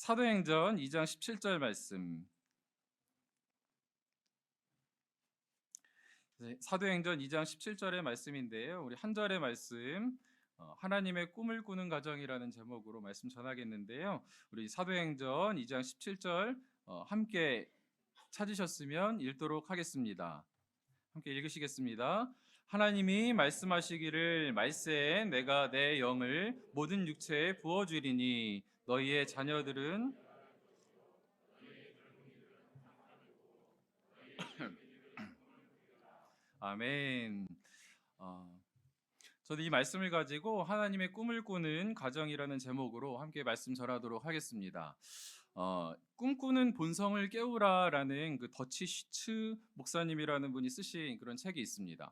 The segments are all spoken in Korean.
사도행전 2장 17절 말씀. 사도행전 2장 17절의 말씀인데요. 우리 한 절의 말씀, 하나님의 꿈을 꾸는 가정이라는 제목으로 말씀 전하겠는데요. 우리 사도행전 2장 17절 함께 찾으셨으면 읽도록 하겠습니다. 함께 읽으시겠습니다. 하나님이 말씀하시기를 말세에 내가 내 영을 모든 육체에 부어주리니 너희의 자녀들은 아멘. 어, 저도 이 말씀을 가지고 하나님의 꿈을 꾸는 가정이라는 제목으로 함께 말씀 전하도록 하겠습니다. 꿈꾸는 본성을 깨우라라는 그 더치 슈츠 목사님이라는 분이 쓰신 그런 책이 있습니다.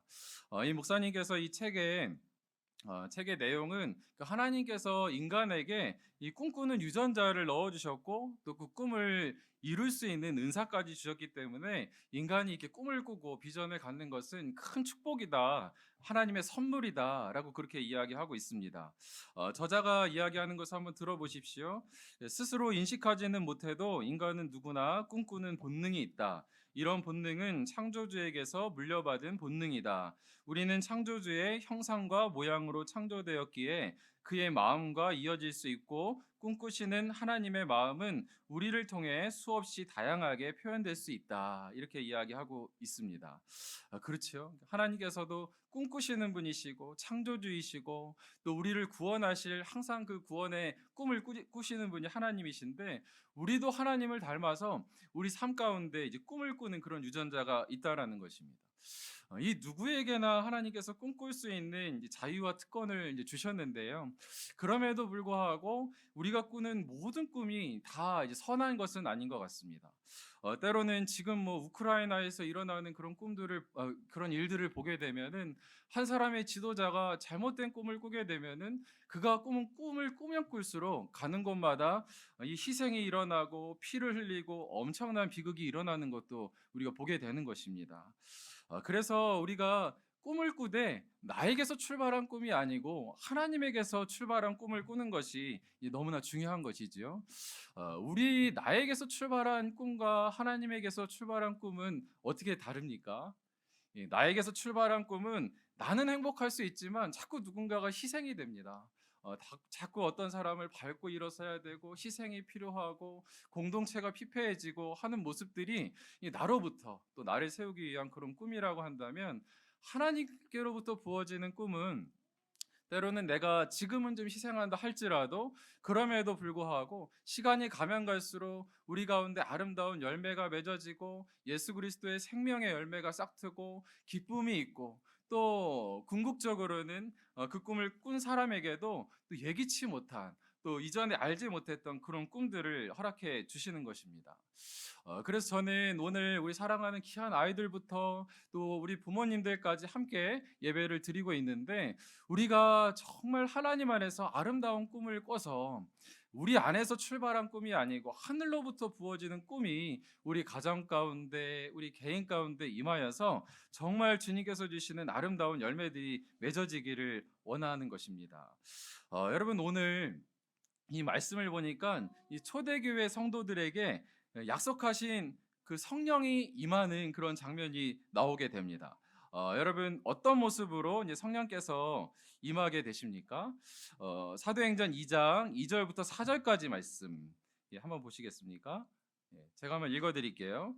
이 목사님께서 이 책의 내용은 그 하나님께서 인간에게 이 꿈꾸는 유전자를 넣어주셨고 또 그 꿈을 이룰 수 있는 은사까지 주셨기 때문에 인간이 이렇게 꿈을 꾸고 비전을 갖는 것은 큰 축복이다, 하나님의 선물이다라고 그렇게 이야기하고 있습니다. 저자가 이야기하는 것을 한번 들어보십시오. 스스로 인식하지는 못해도 인간은 누구나 꿈꾸는 본능이 있다. 이런 본능은 창조주에게서 물려받은 본능이다. 우리는 창조주의 형상과 모양으로 창조되었기에 그의 마음과 이어질 수 있고 꿈꾸시는 하나님의 마음은 우리를 통해 수없이 다양하게 표현될 수 있다. 이렇게 이야기하고 있습니다. 그렇죠. 하나님께서도 꿈꾸시는 분이시고 창조주이시고 또 우리를 구원하실 항상 그 구원의 꿈을 꾸시는 분이 하나님이신데 우리도 하나님을 닮아서 우리 삶 가운데 이제 꿈을 꾸는 그런 유전자가 있다라는 것입니다. 이 누구에게나 하나님께서 꿈꿀 수 있는 이제 자유와 특권을 이제 주셨는데요. 그럼에도 불구하고 우리가 꾸는 모든 꿈이 다 이제 선한 것은 아닌 것 같습니다. 때로는 지금 뭐 우크라이나에서 일어나는 그런 그런 일들을 보게 되면은 한 사람의 지도자가 잘못된 꿈을 꾸게 되면은 그가 꾸은 꿈을 꾸면 꿀수록 가는 곳마다 이 희생이 일어나고 피를 흘리고 엄청난 비극이 일어나는 것도 우리가 보게 되는 것입니다. 그래서 우리가 꿈을 꾸되 나에게서 출발한 꿈이 아니고 하나님에게서 출발한 꿈을 꾸는 것이 너무나 중요한 것이지요. 우리 나에게서 출발한 꿈과 하나님에게서 출발한 꿈은 어떻게 다릅니까? 나에게서 출발한 꿈은 나는 행복할 수 있지만 자꾸 누군가가 희생이 됩니다. 자꾸 어떤 사람을 밟고 일어서야 되고 희생이 필요하고 공동체가 피폐해지고 하는 모습들이 나로부터 또 나를 세우기 위한 그런 꿈이라고 한다면, 하나님께로부터 부어지는 꿈은 때로는 내가 지금은 좀 희생한다 할지라도 그럼에도 불구하고 시간이 가면 갈수록 우리 가운데 아름다운 열매가 맺어지고 예수 그리스도의 생명의 열매가 싹트고 기쁨이 있고, 또 궁극적으로는 그 꿈을 꾼 사람에게도 또 예기치 못한, 또 이전에 알지 못했던 그런 꿈들을 허락해 주시는 것입니다. 그래서 저는 오늘 우리 사랑하는 귀한 아이들부터 또 우리 부모님들까지 함께 예배를 드리고 있는데, 우리가 정말 하나님 안에서 아름다운 꿈을 꿔서 우리 안에서 출발한 꿈이 아니고 하늘로부터 부어지는 꿈이 우리 가정 가운데 우리 개인 가운데 임하여서 정말 주님께서 주시는 아름다운 열매들이 맺어지기를 원하는 것입니다. 여러분, 오늘 이 말씀을 보니까 이 초대교회 성도들에게 약속하신 그 성령이 임하는 그런 장면이 나오게 됩니다. 여러분, 어떤 모습으로 이제 성령께서 임하게 되십니까? 사도행전 2장 2절부터 4절까지 말씀, 한번 보시겠습니까? 제가 한번 읽어드릴게요.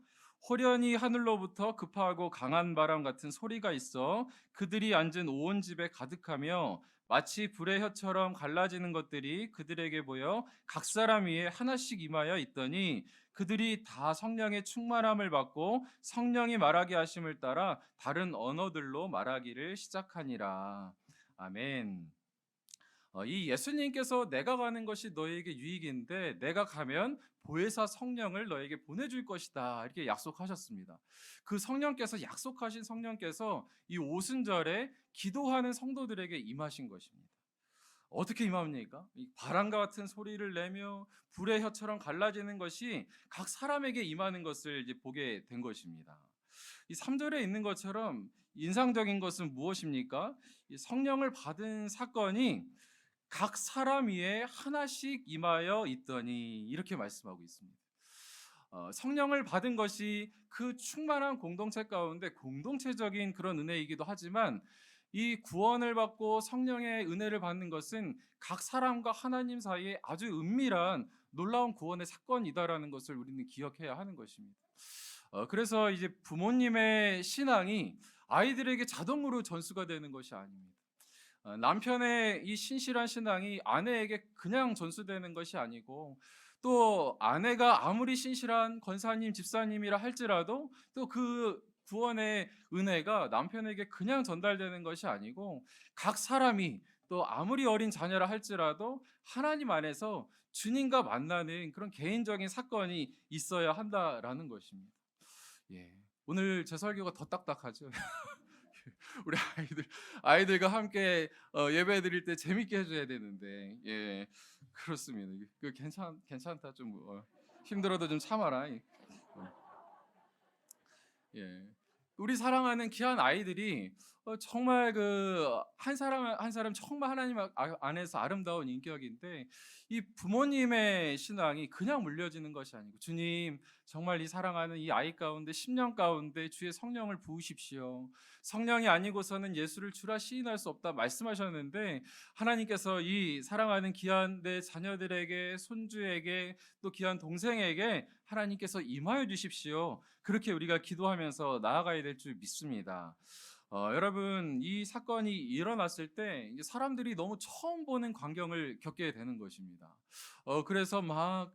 호련히 하늘로부터 급하고 강한 바람 같은 소리가 있어 그들이 앉은 온 집에 가득하며 마치 불의 혀처럼 갈라지는 것들이 그들에게 보여 각 사람 위에 하나씩 임하여 있더니 그들이 다 성령의 충만함을 받고 성령이 말하게 하심을 따라 다른 언어들로 말하기를 시작하니라. 아멘. 이 예수님께서 내가 가는 것이 너에게 유익인데 내가 가면 보혜사 성령을 너에게 보내줄 것이다, 이렇게 약속하셨습니다. 그 성령께서, 약속하신 성령께서 이 오순절에 기도하는 성도들에게 임하신 것입니다. 어떻게 임합니까? 이 바람과 같은 소리를 내며 불의 혀처럼 갈라지는 것이 각 사람에게 임하는 것을 이제 보게 된 것입니다. 이 3절에 있는 것처럼 인상적인 것은 무엇입니까? 이 성령을 받은 사건이 각 사람 위에 하나씩 임하여 있더니 이렇게 말씀하고 있습니다. 성령을 받은 것이 그 충만한 공동체 가운데 공동체적인 그런 은혜이기도 하지만 이 구원을 받고 성령의 은혜를 받는 것은 각 사람과 하나님 사이에 아주 은밀한 놀라운 구원의 사건이다라는 것을 우리는 기억해야 하는 것입니다. 그래서 이제 부모님의 신앙이 아이들에게 자동으로 전수가 되는 것이 아닙니다. 남편의 이 신실한 신앙이 아내에게 그냥 전수되는 것이 아니고 또 아내가 아무리 신실한 권사님, 집사님이라 할지라도 또 그 구원의 은혜가 남편에게 그냥 전달되는 것이 아니고 각 사람이 또 아무리 어린 자녀라 할지라도 하나님 안에서 주님과 만나는 그런 개인적인 사건이 있어야 한다라는 것입니다. 예. 오늘 제 설교가 더 딱딱하죠. 우리 아이들과 함께 예배 드릴 때 재밌게 해줘야 되는데 예 그렇습니다. 그 괜찮다 좀 힘들어도 좀 참아라. 예. 우리 사랑하는 귀한 아이들이 정말 그 한 사람 한 사람 정말 하나님 안에서 아름다운 인격인데 이 부모님의 신앙이 그냥 물려지는 것이 아니고 주님 정말 이 사랑하는 이 아이 가운데 10년 가운데 주의 성령을 부으십시오. 성령이 아니고서는 예수를 주라 시인할 수 없다 말씀하셨는데 하나님께서 이 사랑하는 귀한 내 자녀들에게 손주에게 또 귀한 동생에게 하나님께서 임하여 주십시오. 그렇게 우리가 기도하면서 나아가야 될 줄 믿습니다. 여러분 이 사건이 일어났을 때 이제 사람들이 너무 처음 보는 광경을 겪게 되는 것입니다. 그래서 막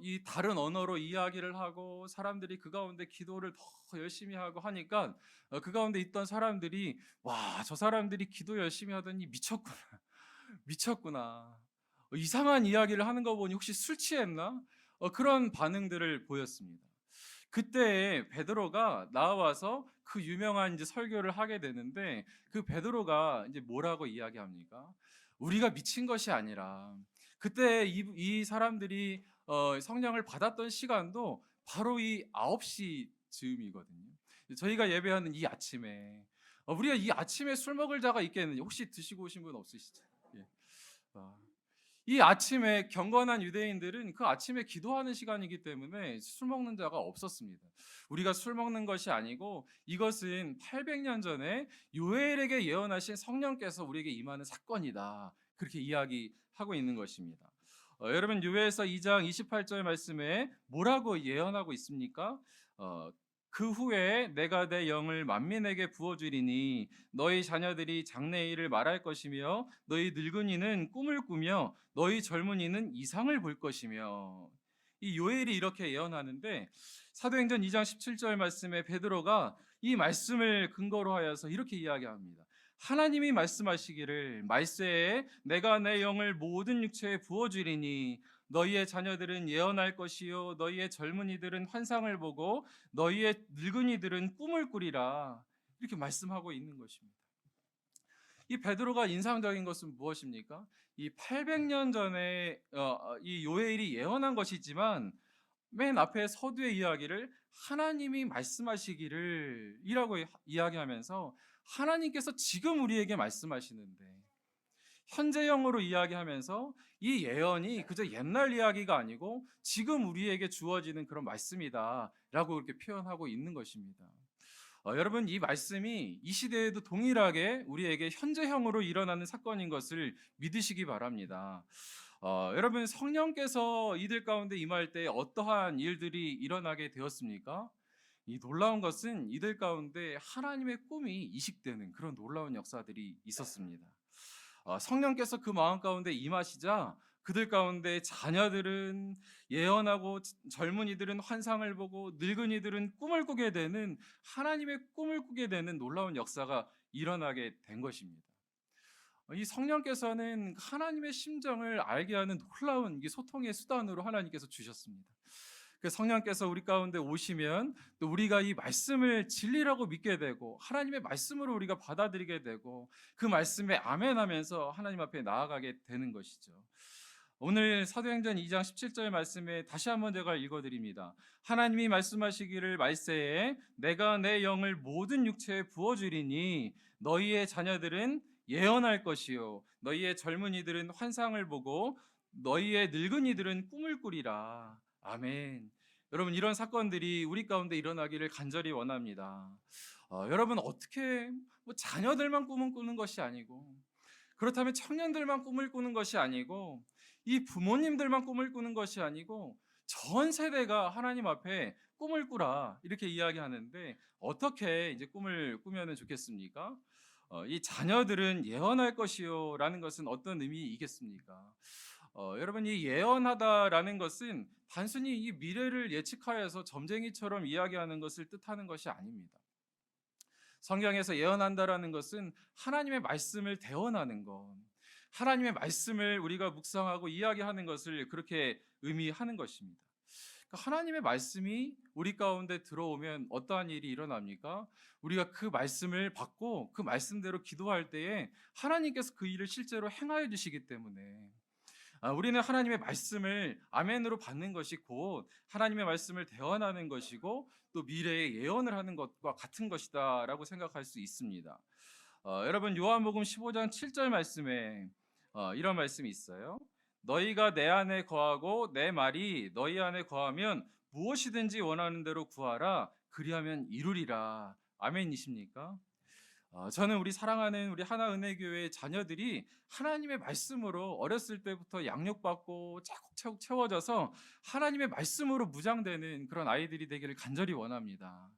이 다른 언어로 이야기를 하고 사람들이 그 가운데 기도를 더 열심히 하고 하니까 그 가운데 있던 사람들이 와, 저 사람들이 기도 열심히 하더니 미쳤구나. 미쳤구나. 이상한 이야기를 하는 거 보니 혹시 술 취했나? 그런 반응들을 보였습니다. 그때 베드로가 나와서 그 유명한 이제 설교를 하게 되는데 그 베드로가 이제 뭐라고 이야기합니까? 우리가 미친 것이 아니라 그때 이 사람들이 성령을 받았던 시간도 바로 이 9시 즈음이거든요. 저희가 예배하는 이 아침에 우리가 이 아침에 술 먹을 자가 있겠느냐? 혹시 드시고 오신 분 없으시죠? 예. 아, 이 아침에 경건한 유대인들은 그 아침에 기도하는 시간이기 때문에 술 먹는 자가 없었습니다. 우리가 술 먹는 것이 아니고 이것은 800년 전에 요엘에게 예언하신 성령께서 우리에게 임하는 사건이다. 그렇게 이야기하고 있는 것입니다. 여러분 요엘서 2장 28절 말씀에 뭐라고 예언하고 있습니까? 그 후에 내가 내 영을 만민에게 부어주리니 너희 자녀들이 장래일을 말할 것이며 너희 늙은이는 꿈을 꾸며 너희 젊은이는 이상을 볼 것이며 이 요엘이 이렇게 예언하는데 사도행전 2장 17절 말씀에 베드로가 이 말씀을 근거로 하여서 이렇게 이야기합니다. 하나님이 말씀하시기를 말세에 내가 내 영을 모든 육체에 부어주리니 너희의 자녀들은 예언할 것이요 너희의 젊은이들은 환상을 보고 너희의 늙은이들은 꿈을 꾸리라 이렇게 말씀하고 있는 것입니다. 이 베드로가 인상적인 것은 무엇입니까? 이 800년 전에 이 요엘이 예언한 것이지만 맨 앞에 서두의 이야기를 하나님이 말씀하시기를 이라고 이야기하면서 하나님께서 지금 우리에게 말씀하시는데 현재형으로 이야기하면서 이 예언이 그저 옛날 이야기가 아니고 지금 우리에게 주어지는 그런 말씀이다라고 그렇게 표현하고 있는 것입니다. 여러분 이 말씀이 이 시대에도 동일하게 우리에게 현재형으로 일어나는 사건인 것을 믿으시기 바랍니다. 여러분 성령께서 이들 가운데 임할 때 어떠한 일들이 일어나게 되었습니까? 이 놀라운 것은 이들 가운데 하나님의 꿈이 이식되는 그런 놀라운 역사들이 있었습니다. 성령께서 그 마음 가운데 임하시자 그들 가운데 자녀들은 예언하고 젊은이들은 환상을 보고 늙은이들은 꿈을 꾸게 되는 하나님의 꿈을 꾸게 되는 놀라운 역사가 일어나게 된 것입니다. 이 성령께서는 하나님의 심정을 알게 하는 놀라운 소통의 수단으로 하나님께서 주셨습니다. 그 성령께서 우리 가운데 오시면 또 우리가 이 말씀을 진리라고 믿게 되고 하나님의 말씀으로 우리가 받아들이게 되고 그 말씀에 아멘하면서 하나님 앞에 나아가게 되는 것이죠. 오늘 사도행전 2장 17절 말씀에 다시 한번 제가 읽어드립니다. 하나님이 말씀하시기를 말세에 내가 내 영을 모든 육체에 부어주리니 너희의 자녀들은 예언할 것이요 너희의 젊은이들은 환상을 보고 너희의 늙은이들은 꿈을 꾸리라. 아멘. 여러분, 이런 사건들이 우리 가운데 일어나기를 간절히 원합니다. 여러분, 어떻게 자녀들만 꿈을 꾸는 것이 아니고, 그렇다면 청년들만 꿈을 꾸는 것이 아니고, 이 부모님들만 꿈을 꾸는 것이 아니고 전 세대가 하나님 앞에 꿈을 꾸라 이렇게 이야기하는데, 어떻게 이제 꿈을 꾸면 좋겠습니까? 이 자녀들은 예언할 것이요라는 것은 어떤 의미이겠습니까? 여러분, 이 예언하다라는 것은 단순히 이 미래를 예측하여서 점쟁이처럼 이야기하는 것을 뜻하는 것이 아닙니다. 성경에서 예언한다라는 것은 하나님의 말씀을 대언하는 것, 하나님의 말씀을 우리가 묵상하고 이야기하는 것을 그렇게 의미하는 것입니다. 그러니까 하나님의 말씀이 우리 가운데 들어오면 어떠한 일이 일어납니까? 우리가 그 말씀을 받고 그 말씀대로 기도할 때에 하나님께서 그 일을 실제로 행하여 주시기 때문에, 우리는 하나님의 말씀을 아멘으로 받는 것이 곧 하나님의 말씀을 대언하는 것이고 또 미래에 예언을 하는 것과 같은 것이다라고 생각할 수 있습니다. 여러분, 요한복음 15장 7절 말씀에 이런 말씀이 있어요. 너희가 내 안에 거하고 내 말이 너희 안에 거하면 무엇이든지 원하는 대로 구하라. 그리하면 이루리라. 아멘이십니까? 저는 우리 사랑하는 우리 하나은혜교회 자녀들이 하나님의 말씀으로 어렸을 때부터 양육받고 차곡차곡 채워져서 하나님의 말씀으로 무장되는 그런 아이들이 되기를 간절히 원합니다.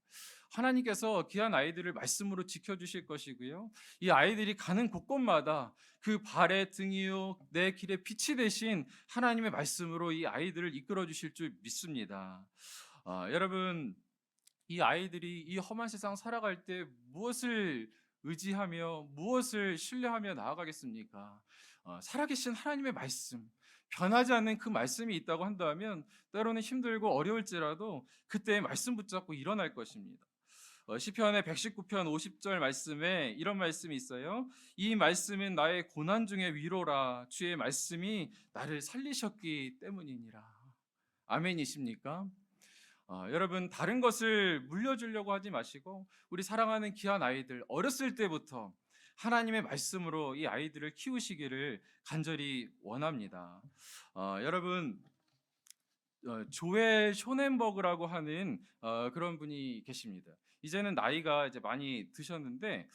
하나님께서 귀한 아이들을 말씀으로 지켜주실 것이고요, 이 아이들이 가는 곳곳마다 그 발의 등이요 내 길의 빛이 되신 하나님의 말씀으로 이 아이들을 이끌어 주실 줄 믿습니다. 여러분, 이 아이들이 이 험한 세상 살아갈 때 무엇을 의지하며 무엇을 신뢰하며 나아가겠습니까? 살아계신 하나님의 말씀, 변하지 않는 그 말씀이 있다고 한다면 때로는 힘들고 어려울지라도 그때 말씀 붙잡고 일어날 것입니다. 시편의 119편 50절 말씀에 이런 말씀이 있어요. 이 말씀은 나의 고난 중의 위로라. 주의 말씀이 나를 살리셨기 때문이니라. 아멘이십니까? 여러분, 다른 것을 물려주려고 하지 마시고 우리 사랑하는 귀한 아이들 어렸을 때부터 하나님의 말씀으로 이 아이들을 키우시기를 간절히 원합니다. 여러분, 조엘 쇼넨버그라고 하는 그런 분이 계십니다. 이제는 나이가 이제 많이 드셨는데,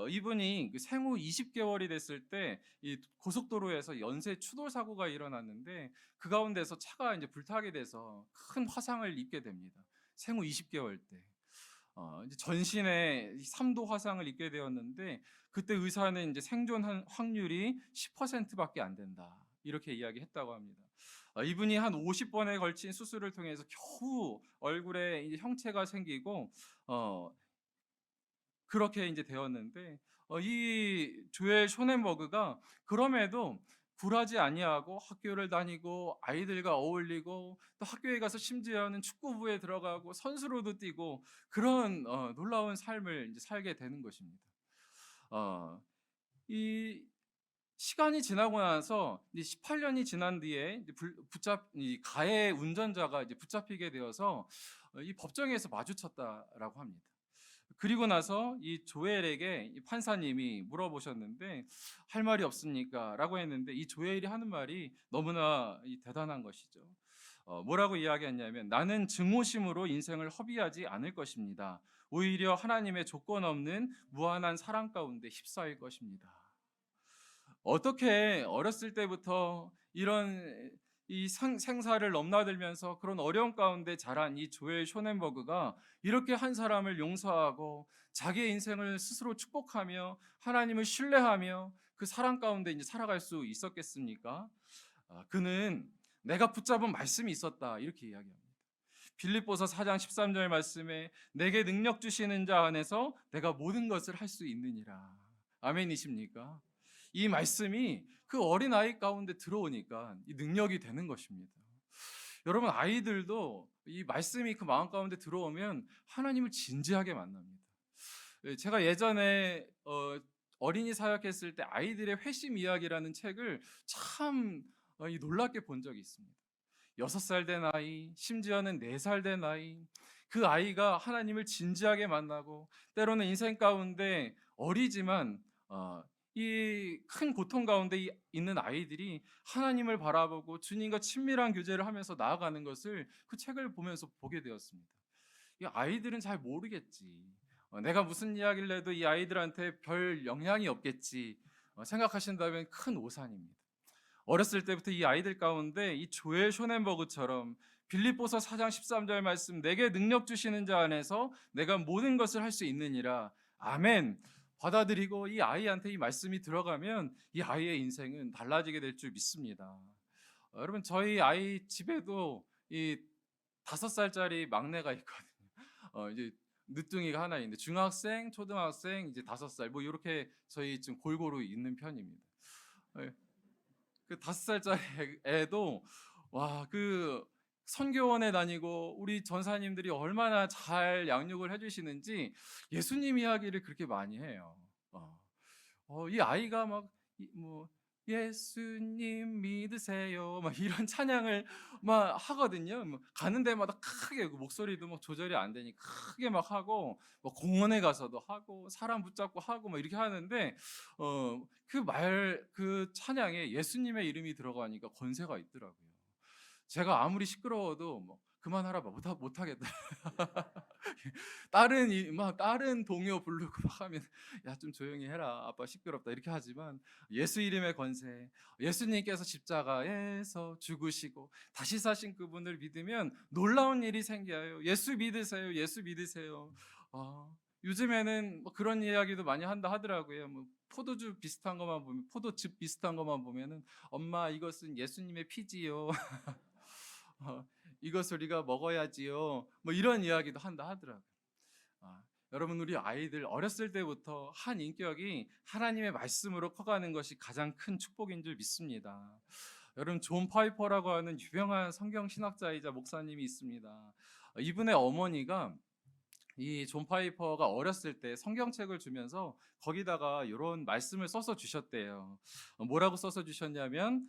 이분이 그 생후 20개월이 됐을 때 이 고속도로에서 연쇄 추돌 사고가 일어났는데 그 가운데서 차가 이제 불타게 돼서 큰 화상을 입게 됩니다. 생후 20개월 때. 이제 전신에 3도 화상을 입게 되었는데 그때 의사는 이제 생존 확률이 10%밖에 안 된다. 이렇게 이야기했다고 합니다. 이분이 한 50번에 걸친 수술을 통해서 겨우 얼굴에 이제 형체가 생기고 그렇게 이제 되었는데, 이 조엘 쇼넨버그가 그럼에도 굴하지 아니하고 학교를 다니고 아이들과 어울리고 또 학교에 가서 심지어는 축구부에 들어가고 선수로도 뛰고 그런 놀라운 삶을 이제 살게 되는 것입니다. 어, 이 시간이 지나고 나서 이제 18년이 지난 뒤에 이제 이 가해 운전자가 이제 붙잡히게 되어서 이 법정에서 마주쳤다라고 합니다. 그리고 나서 이 조엘에게 이 판사님이 물어보셨는데 할 말이 없습니까? 라고 했는데 이 조엘이 하는 말이 너무나 대단한 것이죠. 뭐라고 이야기했냐면, 나는 증오심으로 인생을 허비하지 않을 것입니다. 오히려 하나님의 조건 없는 무한한 사랑 가운데 휩싸일 것입니다. 어떻게 어렸을 때부터 이런 이 생사를 넘나들면서 그런 어려움 가운데 자란 이 조엘 쇼넨버그가 이렇게 한 사람을 용서하고 자기의 인생을 스스로 축복하며 하나님을 신뢰하며 그 사랑 가운데 이제 살아갈 수 있었겠습니까? 그는 내가 붙잡은 말씀이 있었다 이렇게 이야기합니다. 빌립보서 4장 13절 말씀에 내게 능력 주시는 자 안에서 내가 모든 것을 할 수 있느니라. 아멘이십니까? 이 말씀이 그 어린 아이 가운데 들어오니까 이 능력이 되는 것입니다. 여러분, 아이들도 이 말씀이 그 마음 가운데 들어오면 하나님을 진지하게 만납니다. 제가 예전에 어린이 사역했을 때 아이들의 회심 이야기라는 책을 참 놀랍게 본 적이 있습니다. 6살 된 아이, 심지어는 4살 된 아이, 그 아이가 하나님을 진지하게 만나고 때로는 인생 가운데 어리지만 이 큰 고통 가운데 있는 아이들이 하나님을 바라보고 주님과 친밀한 교제를 하면서 나아가는 것을 그 책을 보면서 보게 되었습니다. 이 아이들은 잘 모르겠지. 내가 무슨 이야기를 해도 이 아이들한테 별 영향이 없겠지. 생각하신다면 큰 오산입니다. 어렸을 때부터 이 아이들 가운데 이 조엘 쇼넨버그처럼 빌립보서 4장 13절 말씀, 내게 능력 주시는 자 안에서 내가 모든 것을 할 수 있느니라. 아멘. 받아들이고 이 아이한테 이 말씀이 들어가면 이 아이의 인생은 달라지게 될 줄 믿습니다. 여러분, 저희 아이 집에도 이 5살짜리 막내가 있거든요. 이제 늦둥이가 하나 있는데 중학생, 초등학생, 이제 5살 뭐 이렇게 저희 좀 골고루 있는 편입니다. 예. 그 5살짜리 애도 와, 그 선교원에 다니고 우리 전사님들이 얼마나 잘 양육을 해주시는지 예수님 이야기를 그렇게 많이 해요. 이 아이가 뭐 예수님 믿으세요 막 이런 찬양을 막 하거든요. 뭐 가는 데마다 크게, 그 목소리도 막 조절이 안 되니 크게 막 하고, 뭐 공원에 가서도 하고 사람 붙잡고 하고 막 이렇게 하는데, 그 찬양에 예수님의 이름이 들어가니까 권세가 있더라고요. 제가 아무리 시끄러워도 뭐 그만하라, 못하겠다. 다른 동요 부르고 막 하면 야, 좀 조용히 해라, 아빠 시끄럽다, 이렇게 하지만 예수 이름의 권세, 예수님께서 십자가에서 죽으시고 다시 사신 그분을 믿으면 놀라운 일이 생겨요. 예수 믿으세요, 예수 믿으세요. 요즘에는 뭐 그런 이야기도 많이 한다 하더라고요. 뭐 포도주 비슷한 것만 보면, 포도즙 비슷한 것만 보면은, 엄마 이것은 예수님의 피지요. 어, 이것을 우리가 먹어야지요. 뭐 이런 이야기도 한다 하더라고요. 여러분, 우리 아이들 어렸을 때부터 한 인격이 하나님의 말씀으로 커가는 것이 가장 큰 축복인 줄 믿습니다. 여러분, 존 파이퍼라고 하는 유명한 성경 신학자이자 목사님이 있습니다. 이분의 어머니가 이 존 파이퍼가 어렸을 때 성경책을 주면서 거기다가 이런 말씀을 써서 주셨대요. 뭐라고 써서 주셨냐면,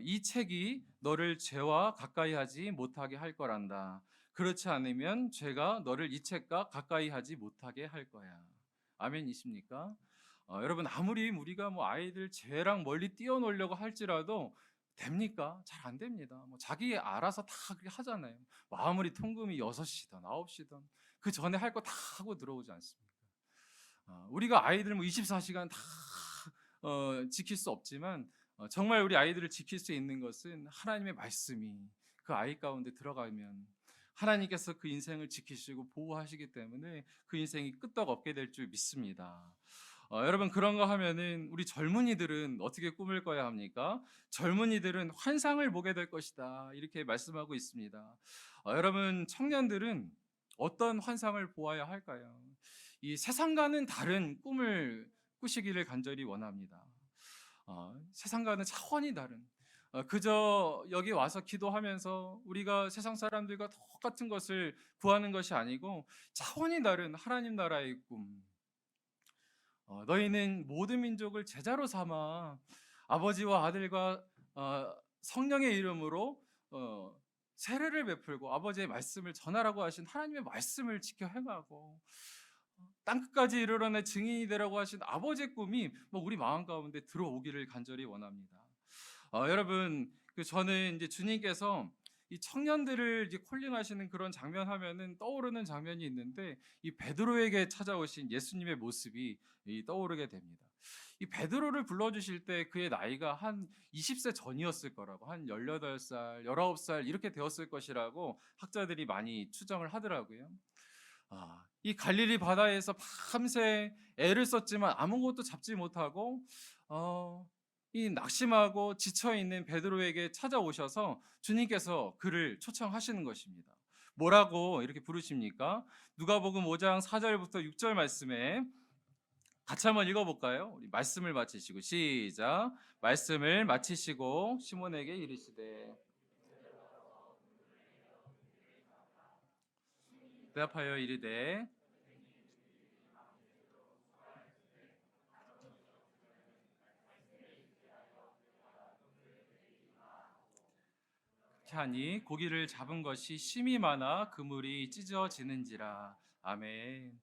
이 책이 너를 죄와 가까이 하지 못하게 할 거란다. 그렇지 않으면 죄가 너를 이 책과 가까이 하지 못하게 할 거야. 아멘이십니까? 여러분, 아무리 우리가 뭐 아이들 죄랑 멀리 띄워놓으려고 할지라도 됩니까? 잘 안 됩니다. 뭐 자기 알아서 다 그렇게 하잖아요. 뭐 아무리 통금이 6시든 9시든 그 전에 할 거 다 하고 들어오지 않습니까? 우리가 아이들 뭐 24시간 다 지킬 수 없지만, 정말 우리 아이들을 지킬 수 있는 것은 하나님의 말씀이 그 아이 가운데 들어가면 하나님께서 그 인생을 지키시고 보호하시기 때문에 그 인생이 끄떡없게 될 줄 믿습니다. 여러분, 그런 거 하면은 우리 젊은이들은 어떻게 꿈을 꿔야 합니까? 젊은이들은 환상을 보게 될 것이다, 이렇게 말씀하고 있습니다. 여러분, 청년들은 어떤 환상을 보아야 할까요? 이 세상과는 다른 꿈을 꾸시기를 간절히 원합니다. 세상과는 차원이 다른, 그저 여기 와서 기도하면서 우리가 세상 사람들과 똑같은 것을 구하는 것이 아니고 차원이 다른 하나님 나라의 꿈. 너희는 모든 민족을 제자로 삼아 아버지와 아들과 성령의 이름으로 세례를 베풀고 아버지의 말씀을 전하라고 하신 하나님의 말씀을 지켜 행하고 땅끝까지 이르러내 증인이 되라고 하신 아버지의 꿈이 뭐 우리 마음 가운데 들어오기를 간절히 원합니다. 여러분, 저는 이제 주님께서 이 청년들을 이제 콜링하시는 그런 장면 하면은 떠오르는 장면이 있는데, 이 베드로에게 찾아오신 예수님의 모습이 떠오르게 됩니다. 이 베드로를 불러주실 때 그의 나이가 한 20세 전이었을 거라고, 한 18살, 19살 이렇게 되었을 것이라고 학자들이 많이 추정을 하더라고요. 이 갈릴리 바다에서 밤새 애를 썼지만 아무것도 잡지 못하고 이 낙심하고 지쳐 있는 베드로에게 찾아오셔서 주님께서 그를 초청하시는 것입니다. 뭐라고 이렇게 부르십니까? 누가복음 5장 4절부터 6절 말씀에 같이 한번 읽어볼까요? 우리 말씀을 마치시고 시작. 말씀을 마치시고 시몬에게 이르시되 대답하여 이르되 그렇게 하니 고기를 잡은 것이 심이 많아 그물이 찢어지는지라. 아멘.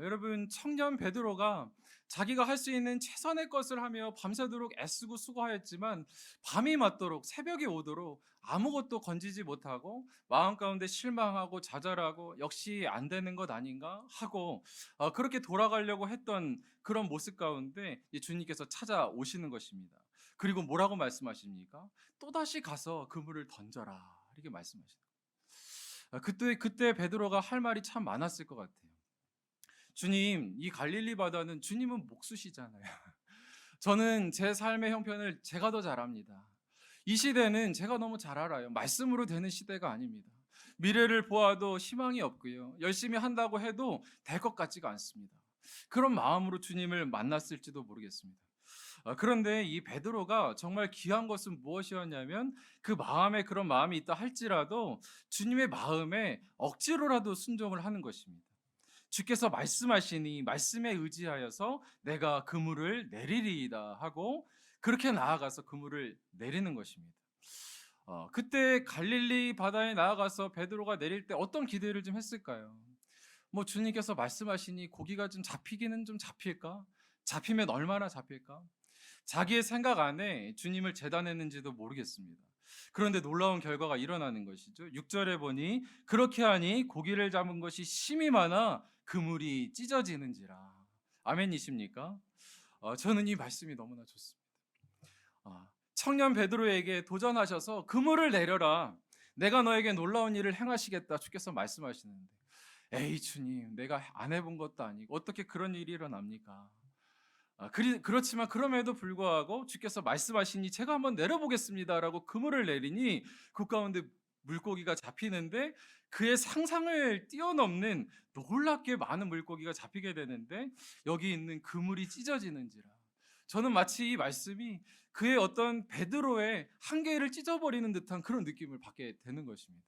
여러분 청년 베드로가 자기가 할 수 있는 최선의 것을 하며 밤새도록 애쓰고 수고하였지만 밤이 맞도록 새벽이 오도록 아무것도 건지지 못하고 마음 가운데 실망하고 좌절하고 역시 안 되는 것 아닌가 하고 그렇게 돌아가려고 했던 그런 모습 가운데 이 주님께서 찾아오시는 것입니다. 그리고 뭐라고 말씀하십니까? 또다시 가서 그물을 던져라 이렇게 말씀하시는 거예요. 그때 베드로가 할 말이 참 많았을 것 같아요. 주님, 이 갈릴리 바다는 주님은 목수시잖아요. 저는 제 삶의 형편을 제가 더 잘 압니다. 이 시대는 제가 너무 잘 알아요. 말씀으로 되는 시대가 아닙니다. 미래를 보아도 희망이 없고요. 열심히 한다고 해도 될 것 같지가 않습니다. 그런 마음으로 주님을 만났을지도 모르겠습니다. 그런데 이 베드로가 정말 귀한 것은 무엇이었냐면 그 마음에 그런 마음이 있다 할지라도 주님의 마음에 억지로라도 순종을 하는 것입니다. 주께서 말씀하시니 말씀에 의지하여서 내가 그물을 내리리이다 하고 그렇게 나아가서 그물을 내리는 것입니다. 그때 갈릴리 바다에 나아가서 베드로가 내릴 때 어떤 기대를 좀 했을까요? 뭐 주님께서 말씀하시니 고기가 좀 잡히기는 좀 잡힐까? 잡히면 얼마나 잡힐까? 자기의 생각 안에 주님을 재단했는지도 모르겠습니다. 그런데 놀라운 결과가 일어나는 것이죠. 6절에 보니 그렇게 하니 고기를 잡은 것이 심이 많아 그물이 찢어지는지라. 아멘이십니까? 저는 이 말씀이 너무나 좋습니다. 청년 베드로에게 도전하셔서 그물을 내려라. 내가 너에게 놀라운 일을 행하시겠다. 주께서 말씀하시는데 에이 주님 내가 안 해본 것도 아니고 어떻게 그런 일이 일어납니까? 그렇지만 그럼에도 불구하고 주께서 말씀하시니 제가 한번 내려보겠습니다라고 그물을 내리니 그 가운데 물고기가 잡히는데 그의 상상을 뛰어넘는 놀랍게 많은 물고기가 잡히게 되는데 여기 있는 그물이 찢어지는지라. 저는 마치 이 말씀이 그의 어떤 베드로의 한계를 찢어버리는 듯한 그런 느낌을 받게 되는 것입니다.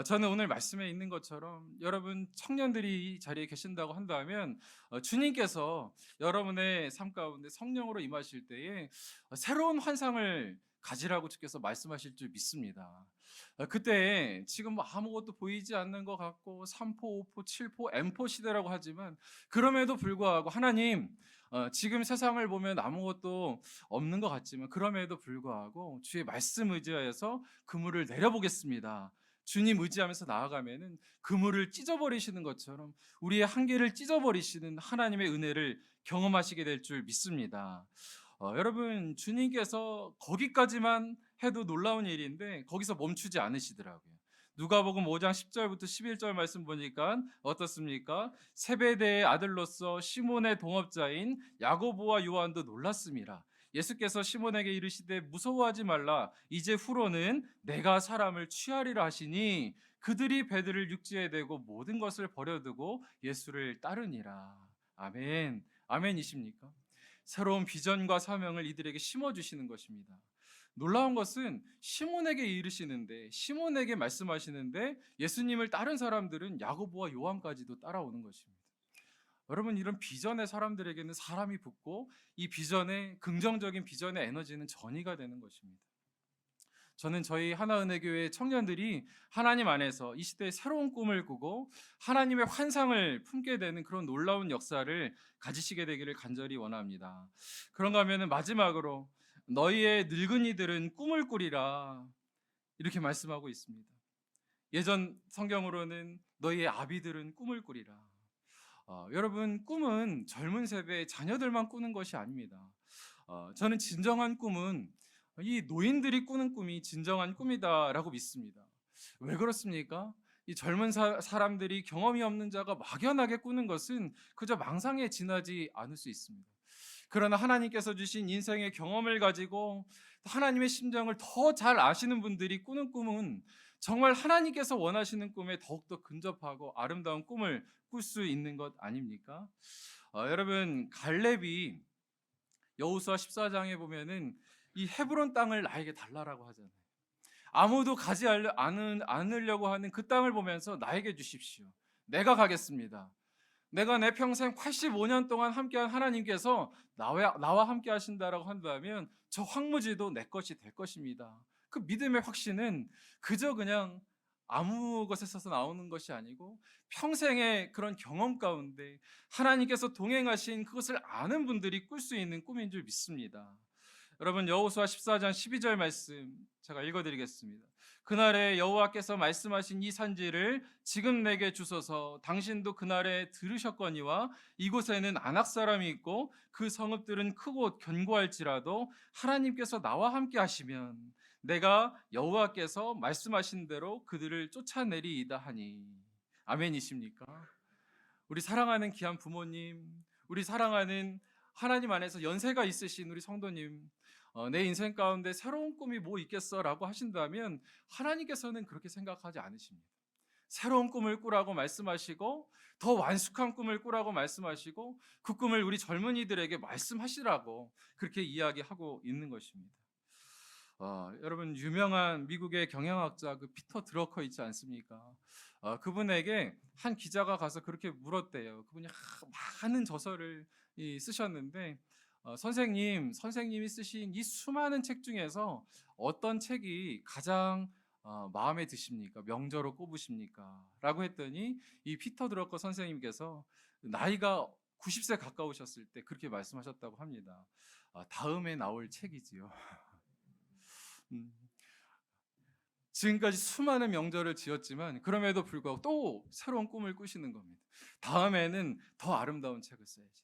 저는 오늘 말씀에 있는 것처럼 여러분 청년들이 이 자리에 계신다고 한다면 주님께서 여러분의 삶 가운데 성령으로 임하실 때에 새로운 환상을 가지라고 주께서 말씀하실 줄 믿습니다. 그때 지금 뭐 아무것도 보이지 않는 것 같고 3포, 5포, 7포, M포 시대라고 하지만 그럼에도 불구하고 하나님 지금 세상을 보면 아무것도 없는 것 같지만 그럼에도 불구하고 주의 말씀 의지하여서 그물을 내려보겠습니다. 주님 의지하면서 나아가면은 그물을 찢어버리시는 것처럼 우리의 한계를 찢어버리시는 하나님의 은혜를 경험하시게 될 줄 믿습니다. 여러분 주님께서 거기까지만 해도 놀라운 일인데 거기서 멈추지 않으시더라고요. 누가복음 5장 10절부터 11절 말씀 보니까 어떻습니까? 세베대의 아들로서 시몬의 동업자인 야고보와 요한도 놀랐습니다. 예수께서 시몬에게 이르시되 무서워하지 말라 이제 후로는 내가 사람을 취하리라 하시니 그들이 배들을 육지에 대고 모든 것을 버려두고 예수를 따르니라. 아멘. 아멘이십니까? 새로운 비전과 사명을 이들에게 심어주시는 것입니다. 놀라운 것은 시몬에게 이르시는데 시몬에게 말씀하시는데 예수님을 따른 사람들은 야고보와 요한까지도 따라오는 것입니다. 여러분 이런 비전의 사람들에게는 사람이 붙고 이 비전의 긍정적인 비전의 에너지는 전이가 되는 것입니다. 저는 저희 하나은혜교회 청년들이 하나님 안에서 이 시대에 새로운 꿈을 꾸고 하나님의 환상을 품게 되는 그런 놀라운 역사를 가지시게 되기를 간절히 원합니다. 그런가 하면 마지막으로 너희의 늙은이들은 꿈을 꾸리라 이렇게 말씀하고 있습니다. 예전 성경으로는 너희의 아비들은 꿈을 꾸리라. 여러분 꿈은 젊은 세대의 자녀들만 꾸는 것이 아닙니다. 저는 진정한 꿈은 이 노인들이 꾸는 꿈이 진정한 꿈이다라고 믿습니다. 왜 그렇습니까? 이 젊은 사람들이 경험이 없는 자가 막연하게 꾸는 것은 그저 망상에 지나지 않을 수 있습니다. 그러나 하나님께서 주신 인생의 경험을 가지고 하나님의 심정을 더 잘 아시는 분들이 꾸는 꿈은 정말 하나님께서 원하시는 꿈에 더욱더 근접하고 아름다운 꿈을 꿀 수 있는 것 아닙니까? 여러분 갈렙이 여호수아 14장에 보면은 이 헤브론 땅을 나에게 달라라고 하잖아요. 아무도 가지 않으려고 하는 그 땅을 보면서 나에게 주십시오. 내가 가겠습니다. 내가 내 평생 85년 동안 함께한 하나님께서 나와 함께 하신다라고 한다면 저 황무지도 내 것이 될 것입니다. 그 믿음의 확신은 그저 그냥 아무 것에서 나오는 것이 아니고 평생의 그런 경험 가운데 하나님께서 동행하신 그것을 아는 분들이 꿀 수 있는 꿈인 줄 믿습니다. 여러분, 여호수아 14장 12절 말씀 제가 읽어드리겠습니다. 그날에 여호와께서 말씀하신 이 산지를 지금 내게 주소서. 당신도 그날에 들으셨거니와 이곳에는 아낙 사람이 있고 그 성읍들은 크고 견고할지라도 하나님께서 나와 함께 하시면 내가 여호와께서 말씀하신 대로 그들을 쫓아내리이다 하니. 아멘이십니까? 우리 사랑하는 귀한 부모님, 우리 사랑하는 하나님 안에서 연세가 있으신 우리 성도님, 내 인생 가운데 새로운 꿈이 뭐 있겠어라고 하신다면 하나님께서는 그렇게 생각하지 않으십니다. 새로운 꿈을 꾸라고 말씀하시고 더 완숙한 꿈을 꾸라고 말씀하시고 그 꿈을 우리 젊은이들에게 말씀하시라고 그렇게 이야기하고 있는 것입니다. 여러분, 유명한 미국의 경영학자 그 피터 드러커 있지 않습니까? 그분에게 한 기자가 가서 그렇게 물었대요. 그분이 많은 저서를 쓰셨는데, 선생님이 쓰신 이 수많은 책 중에서 어떤 책이 가장 마음에 드십니까? 명저로 꼽으십니까? 라고 했더니 이 피터 드러커 선생님께서 나이가 90세 가까우셨을 때 그렇게 말씀하셨다고 합니다. 다음에 나올 책이지요. 음, 지금까지 수많은 명절을 지었지만 그럼에도 불구하고 또 새로운 꿈을 꾸시는 겁니다. 다음에는 더 아름다운 책을 써야지.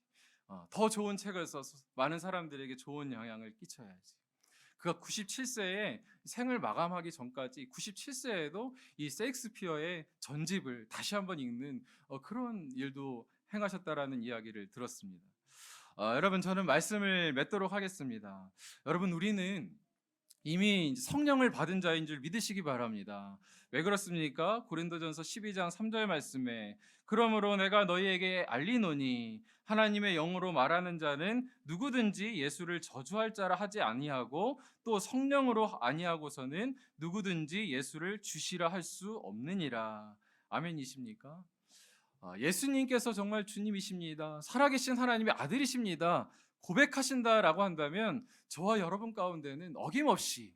더 좋은 책을 써서 많은 사람들에게 좋은 영향을 끼쳐야지. 그가 97세에 생을 마감하기 전까지 97세에도 이 셰익스피어의 전집을 다시 한번 읽는 그런 일도 행하셨다라는 이야기를 들었습니다. 여러분, 저는 말씀을 맺도록 하겠습니다. 여러분, 우리는 이미 성령을 받은 자인 줄 믿으시기 바랍니다. 왜 그렇습니까? 고린도전서 12장 3절 말씀에 그러므로 내가 너희에게 알리노니 하나님의 영으로 말하는 자는 누구든지 예수를 저주할 자라 하지 아니하고 또 성령으로 아니하고서는 누구든지 예수를 주시라 할 수 없느니라. 아멘이십니까? 예수님께서 정말 주님이십니다. 살아계신 하나님의 아들이십니다. 고백하신다라고 한다면 저와 여러분 가운데는 어김없이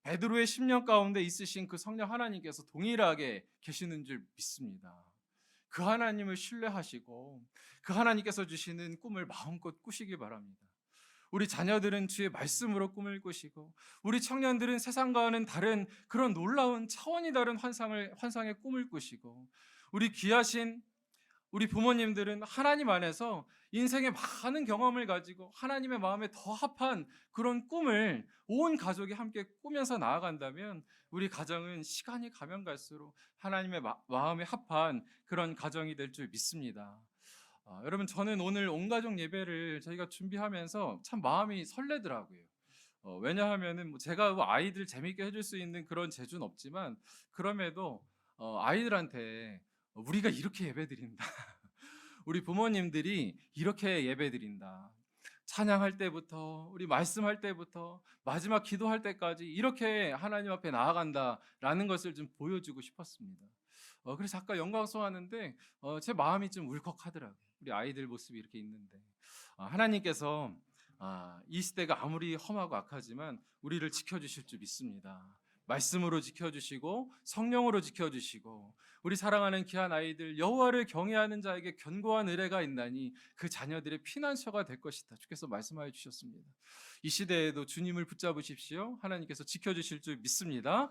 베드로의 10년 가운데 있으신 그 성령 하나님께서 동일하게 계시는 줄 믿습니다. 그 하나님을 신뢰하시고 그 하나님께서 주시는 꿈을 마음껏 꾸시기 바랍니다. 우리 자녀들은 주의 말씀으로 꿈을 꾸시고 우리 청년들은 세상과는 다른 그런 놀라운 차원이 다른 환상의 꿈을 꾸시고 우리 귀하신 우리 부모님들은 하나님 안에서 인생의 많은 경험을 가지고 하나님의 마음에 더 합한 그런 꿈을 온 가족이 함께 꾸면서 나아간다면 우리 가정은 시간이 가면 갈수록 하나님의 마음에 합한 그런 가정이 될 줄 믿습니다. 여러분, 저는 오늘 온 가족 예배를 저희가 준비하면서 참 마음이 설레더라고요. 왜냐하면은 뭐 제가 뭐 아이들 재밌게 해줄 수 있는 그런 재주는 없지만 그럼에도 아이들한테 우리가 이렇게 예배드린다. 우리 부모님들이 이렇게 예배드린다. 찬양할 때부터 우리 말씀할 때부터 마지막 기도할 때까지 이렇게 하나님 앞에 나아간다라는 것을 좀 보여주고 싶었습니다. 그래서 아까 영광송하는데 제 마음이 좀 울컥하더라고요. 우리 아이들 모습이 이렇게 있는데 하나님께서 이 시대가 아무리 험하고 악하지만 우리를 지켜주실 줄 믿습니다. 말씀으로 지켜주시고 성령으로 지켜주시고 우리 사랑하는 귀한 아이들 여호와를 경외하는 자에게 견고한 은혜가 있나니 그 자녀들의 피난처가 될 것이다. 주께서 말씀하여 주셨습니다. 이 시대에도 주님을 붙잡으십시오. 하나님께서 지켜주실 줄 믿습니다.